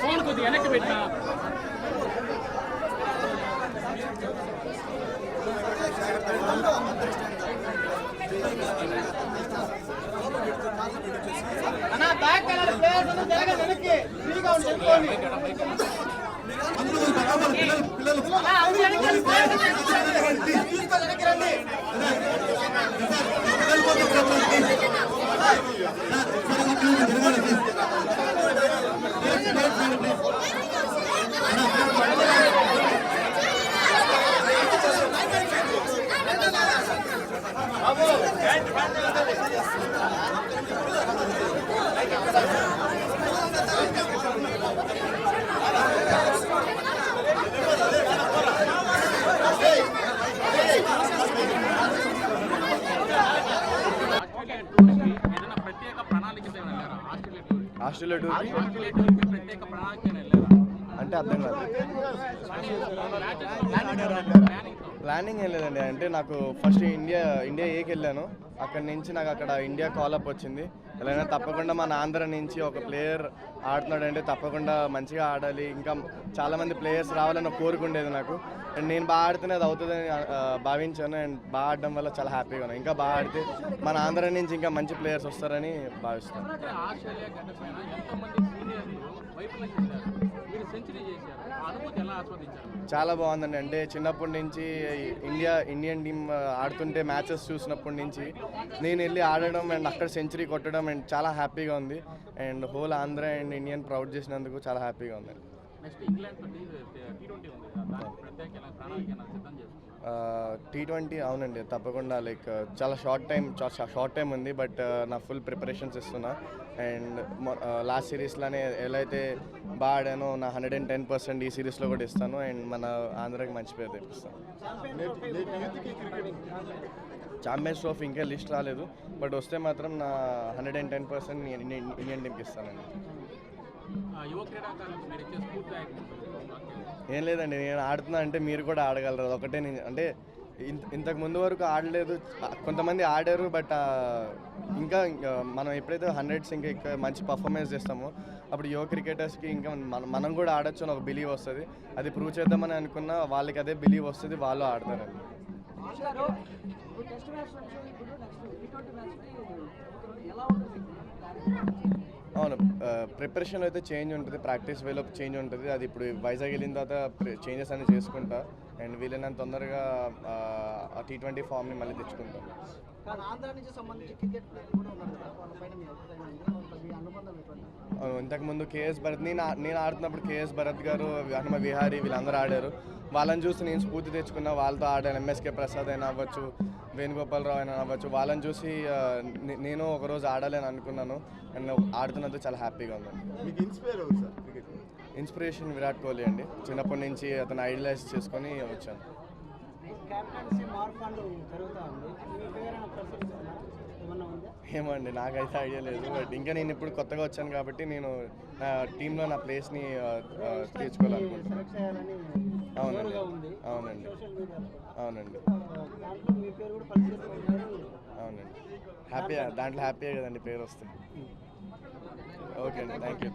Phone కొద్దిగా వెనక్కి పెట్టినా ఆస్ట్రేలియా అంటే అర్థం కాదు. ప్లానింగ్ ఏం లేదండి. అంటే నాకు ఫస్ట్ ఇండియా ఏకి వెళ్ళాను. అక్కడి నుంచి నాకు అక్కడ ఇండియా కాలప్ వచ్చింది. ఎలా తప్పకుండా మన ఆంధ్ర నుంచి ఒక ప్లేయర్ ఆడుతున్నాడు అంటే తప్పకుండా మంచిగా ఆడాలి, ఇంకా చాలామంది ప్లేయర్స్ రావాలని కోరుకుండేది నాకు. అండ్ నేను బాగా ఆడితేనే అది అవుతుందని భావించాను. అండ్ బాగా ఆడడం వల్ల చాలా హ్యాపీగా ఉన్నాను. ఇంకా బాగా ఆడితే మన ఆంధ్ర నుంచి ఇంకా మంచి ప్లేయర్స్ వస్తారని భావిస్తాను. చాలా బాగుందండి. అంటే చిన్నప్పటి నుంచి ఇండియన్ టీమ్ ఆడుతుంటే మ్యాచెస్ చూసినప్పటి నుంచి నేను వెళ్ళి ఆడడం అండ్ అక్కడ సెంచరీ కొట్టడం అండ్ చాలా హ్యాపీగా ఉంది. And whole Andhra and Indian proud చేసినందుకు చాలా హ్యాపీగా ఉంది. T20 అవునండి, తప్పకుండా. లైక్ చాలా షార్ట్ టైం ఉంది, బట్ నా ఫుల్ ప్రిపరేషన్స్ ఇస్తున్నా. అండ్ లాస్ట్ సిరీస్లోనే ఎలా అయితే బాగా ఆడానో నా 110% ఈ సిరీస్లో కూడా ఇస్తాను. అండ్ మన ఆంధ్రాకి మంచి పేరు తెప్పిస్తాను. ఛాంపియన్స్ ట్రోఫీ ఇంకా లిస్ట్ రాలేదు, బట్ వస్తే మాత్రం నా 110% ఇండియన్ టీంకి ఇస్తానండి. ఏం లేదండి, నేను ఆడుతున్నా అంటే మీరు కూడా ఆడగలరు. ఒకటే అంటే ఇంతకు ముందు వరకు ఆడలేదు, కొంతమంది ఆడారు. బట్ ఇంకా మనం ఎప్పుడైతే 100s ఇంకా మంచి పర్ఫార్మెన్స్ చేస్తామో అప్పుడు యువ క్రికెటర్స్కి ఇంకా మనం కూడా ఆడొచ్చు అని ఒక బిలీవ్ వస్తుంది. అది ప్రూవ్ చేద్దామని అనుకున్నా వాళ్ళకి అదే బిలీవ్ వస్తుంది, వాళ్ళు ఆడతారండి. అవును, ప్రిపరేషన్లో అయితే చేంజ్ ఉంటుంది, ప్రాక్టీస్ వేలో చేంజ్ ఉంటుంది. అది ఇప్పుడు వైజాగ్ వెళ్ళిన తర్వాత చేంజెస్ అన్ని చేసుకుంటా. అండ్ వీలైనంత తొందరగా ఆ T20 ఫామ్ని మళ్ళీ తెచ్చుకుంటాం. ఇంతకుముందు కేఎస్ భరత్, నేను ఆడుతున్నప్పుడు కేఎస్ భరత్ గారు, హనుమ విహారీ వీళ్ళందరూ ఆడారు. వాళ్ళని చూసి నేను స్ఫూర్తి తెచ్చుకున్నా, వాళ్ళతో ఆడాను. ఎంఎస్కే ప్రసాద్ అయినా అవ్వచ్చు, వేణుగోపాలరావు అయినా అవ్వచ్చు, వాళ్ళని చూసి నేను ఒకరోజు ఆడాలని అనుకున్నాను అండ్ ఆడుతున్నందుకు చాలా హ్యాపీగా ఉందండి. మీకు ఇన్స్పైర్ అవుతుంది sir cricket? Inspiration Virat Kohli అండి. చిన్నప్పటి నుంచి అతను ఐడలైజ్ చేసుకొని వచ్చాను. ఏమండి నాకైతే ఐడియా లేదు, బట్ ఇంకా నేను ఇప్పుడు కొత్తగా వచ్చాను కాబట్టి నేను టీంలో నా ప్లేస్ని తీర్చుకోవాలనుకుంటున్నాను. అవునండి అవునండి అవునండి అవునండి హ్యాపీ, దాంట్లో హ్యాపీయే కదండి పేరు వస్తుంది. ఓకే అండి, థ్యాంక్ యూ.